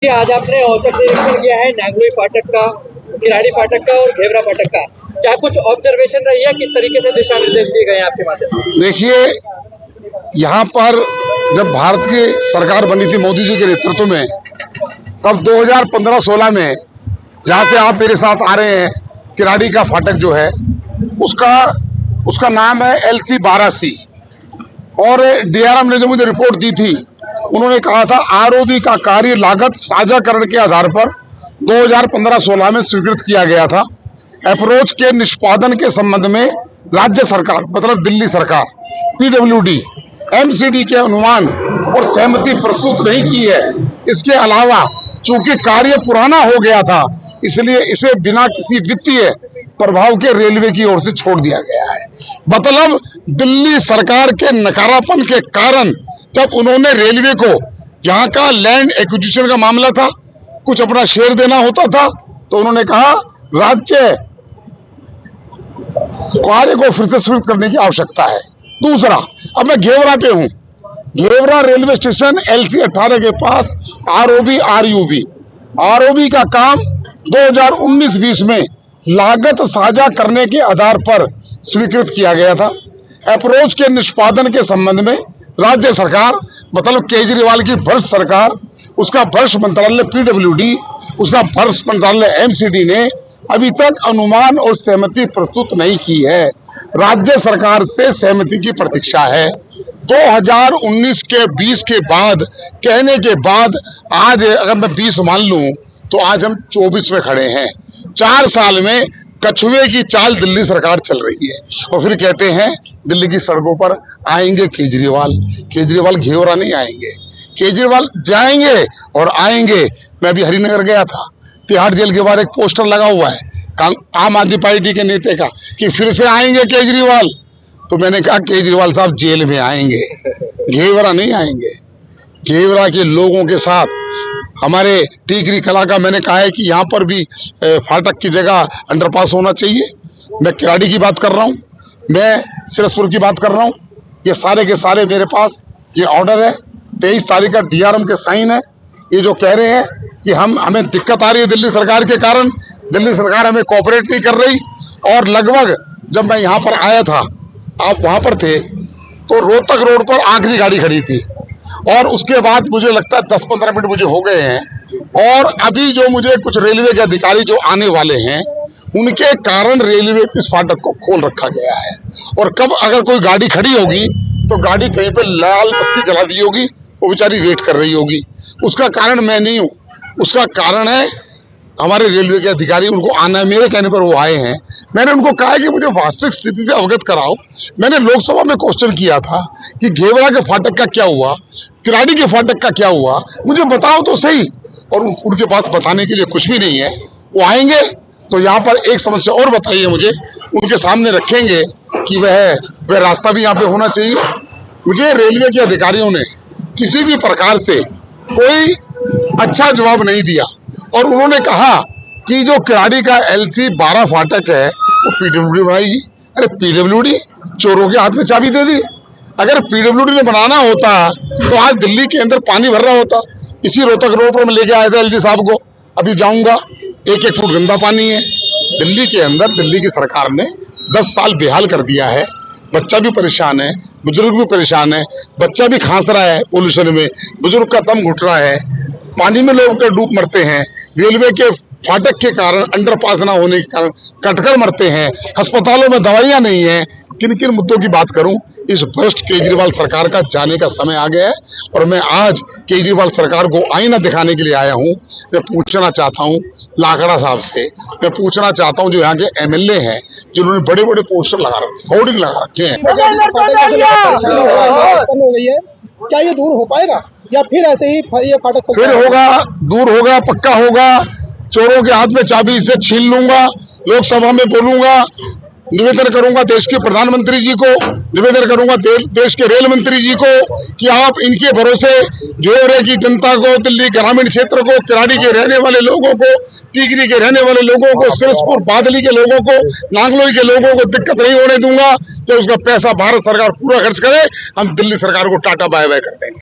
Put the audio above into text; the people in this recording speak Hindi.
आज आपने औचक निरीक्षण किया है नांगलोई फाटक का, किराड़ी फाटक का और घेवरा फाटक का। क्या कुछ ऑब्जर्वेशन रही है, किस तरीके से दिशा निर्देश दिए गए हैं आपके माध्यम से? देखिए, यहाँ पर जब भारत की सरकार बनी थी मोदी जी के नेतृत्व में, तब 2015-16 में जहाँ से आप मेरे साथ आ रहे हैं, किराड़ी का फाटक जो है उसका नाम है LC-12C। और DRM ने जो मुझे रिपोर्ट दी थी, उन्होंने कहा था ROB का कार्य लागत साझाकरण के आधार पर 2015-16 में स्वीकृत किया गया था। अप्रोच के निष्पादन के संबंध में राज्य सरकार मतलब दिल्ली सरकार PWD MCD के अनुमान और सहमति प्रस्तुत नहीं की है। इसके अलावा चूंकि कार्य पुराना हो गया था, इसलिए इसे बिना किसी वित्तीय प्रभाव के रेलवे की ओर से छोड़ दिया गया है। मतलब दिल्ली सरकार के नकारापन के कारण जब उन्होंने रेलवे को यहाँ का लैंड एक्विजिशन का मामला था, कुछ अपना शेयर देना होता था, तो उन्होंने कहा राज्य कार्य को फिर से स्वीकृत करने की आवश्यकता है। दूसरा, अब मैं घेवरा पे हूं। घेवरा रेलवे स्टेशन LC-18 के पास ROB का काम 2019-20 में लागत साझा करने के आधार पर स्वीकृत किया गया था। अप्रोच के निष्पादन के संबंध में राज्य सरकार मतलब केजरीवाल की भ्रष्ट सरकार, उसका भ्रष्ट मंत्रालय PWD, उसका भ्रष्ट मंत्रालय MCD ने अभी तक अनुमान और सहमति प्रस्तुत नहीं की है। राज्य सरकार से सहमति की प्रतीक्षा है। 2019 के 20 के बाद कहने के बाद आज अगर मैं 20 मान लूं तो आज हम 24 में खड़े हैं। 4 साल में कछुए की चाल दिल्ली सरकार चल रही है। और फिर कहते हैं दिल्ली की सड़कों पर आएंगे केजरीवाल घेवरा नहीं आएंगे, केजरीवाल जाएंगे और आएंगे। मैं अभी हरिनगर गया था, तिहाड़ जेल के बाहर एक पोस्टर लगा हुआ है आम आदमी पार्टी के नेता का कि फिर से आएंगे केजरीवाल। तो मैंने कहा केजरीवाल साहब जेल में आएंगे, घेवरा नहीं आएंगे। घेवरा के लोगों के साथ हमारे टीकरी कला का मैंने कहा है कि यहाँ पर भी फाटक की जगह अंडरपास होना चाहिए। मैं किराड़ी की बात कर रहा हूँ, मैं सिरसपुर की बात कर रहा हूँ। ये सारे के सारे मेरे पास ये ऑर्डर है, 23 तारीख का DRM के साइन है। ये जो कह रहे हैं कि हमें दिक्कत आ रही है दिल्ली सरकार के कारण, दिल्ली सरकार हमें कोऑपरेट नहीं कर रही। और लगभग जब मैं यहाँ पर आया था, आप वहाँ पर थे, तो रोहतक रोड पर आखिरी गाड़ी खड़ी थी और उसके बाद मुझे लगता है 10-15 मिनट मुझे हो गए हैं। और अभी जो मुझे कुछ रेलवे के अधिकारी जो आने वाले हैं, उनके कारण रेलवे इस फाटक को खोल रखा गया है। और कब अगर कोई गाड़ी खड़ी होगी तो गाड़ी कहीं पे लाल बत्ती जला दी होगी, वो बेचारी वेट कर रही होगी। उसका कारण मैं नहीं हूँ, उसका कारण है हमारे रेलवे के अधिकारी, उनको आना है। मेरे कहने पर वो आए हैं। मैंने उनको कहा कि मुझे वास्तविक स्थिति से अवगत कराओ। मैंने लोकसभा में क्वेश्चन किया था कि घेवरा के फाटक का क्या हुआ, किराड़ी के फाटक का क्या हुआ, मुझे बताओ तो सही। और उनके पास बताने के लिए कुछ भी नहीं है। वो आएंगे तो यहाँ पर एक समस्या और बताइए मुझे, उनके सामने रखेंगे कि वह रास्ता भी यहाँ पे होना चाहिए। मुझे रेलवे के अधिकारियों ने किसी भी प्रकार से कोई अच्छा जवाब नहीं दिया। और उन्होंने कहा कि जो किराड़ी का LC-12 फाटक है वो PWD बनाएगी। अरे PWD चोरों के हाथ में चाबी दे दी। अगर PWD ने बनाना होता तो आज दिल्ली के अंदर पानी भर रहा होता। इसी रोहतक रोड पर मैं लेके आया था LG साहब को, अभी जाऊंगा, 1-1 फुट गंदा पानी है दिल्ली के अंदर। दिल्ली की सरकार ने 10 साल बेहाल कर दिया है। बच्चा भी परेशान है, बुजुर्ग भी परेशान है, बच्चा भी खांस रहा है पोल्यूशन में, बुजुर्ग का दम घुट रहा है, पानी में लोग डूब मरते हैं, रेलवे के फाटक के कारण, अंडरपास ना होने के कारण कटकर मरते हैं, अस्पतालों में दवाइयां नहीं है। किन किन मुद्दों की बात करूं? इस भ्रष्ट केजरीवाल सरकार का जाने का समय आ गया है। और मैं आज केजरीवाल सरकार को आईना दिखाने के लिए आया हूं। मैं पूछना चाहता हूं लाखड़ा साहब से, मैं पूछना चाहता हूं जो यहाँ के MLA हैं, जिन्होंने बड़े बड़े पोस्टर लगा रखे, होर्डिंग लगा रखे हैं, क्या ये दूर हो पाएगा या फिर ऐसे ही ये फाटक फिर होगा? दूर होगा, पक्का होगा। चोरों के हाथ में चाबी इसे छीन लूंगा, लोकसभा में बोलूंगा, निवेदन करूंगा देश के प्रधानमंत्री जी को, निवेदन करूंगा देश के रेल मंत्री जी को कि आप इनके भरोसे घेवरे की जनता को, दिल्ली ग्रामीण क्षेत्र को, किराड़ी के रहने वाले लोगों को, टीकरी के रहने वाले लोगों को, सिरसपुर बादली के लोगों को, नांगलोई के लोगों को दिक्कत नहीं होने दूंगा। तो उसका पैसा भारत सरकार पूरा खर्च करे, हम दिल्ली सरकार को टाटा बाय बाय कर देंगे।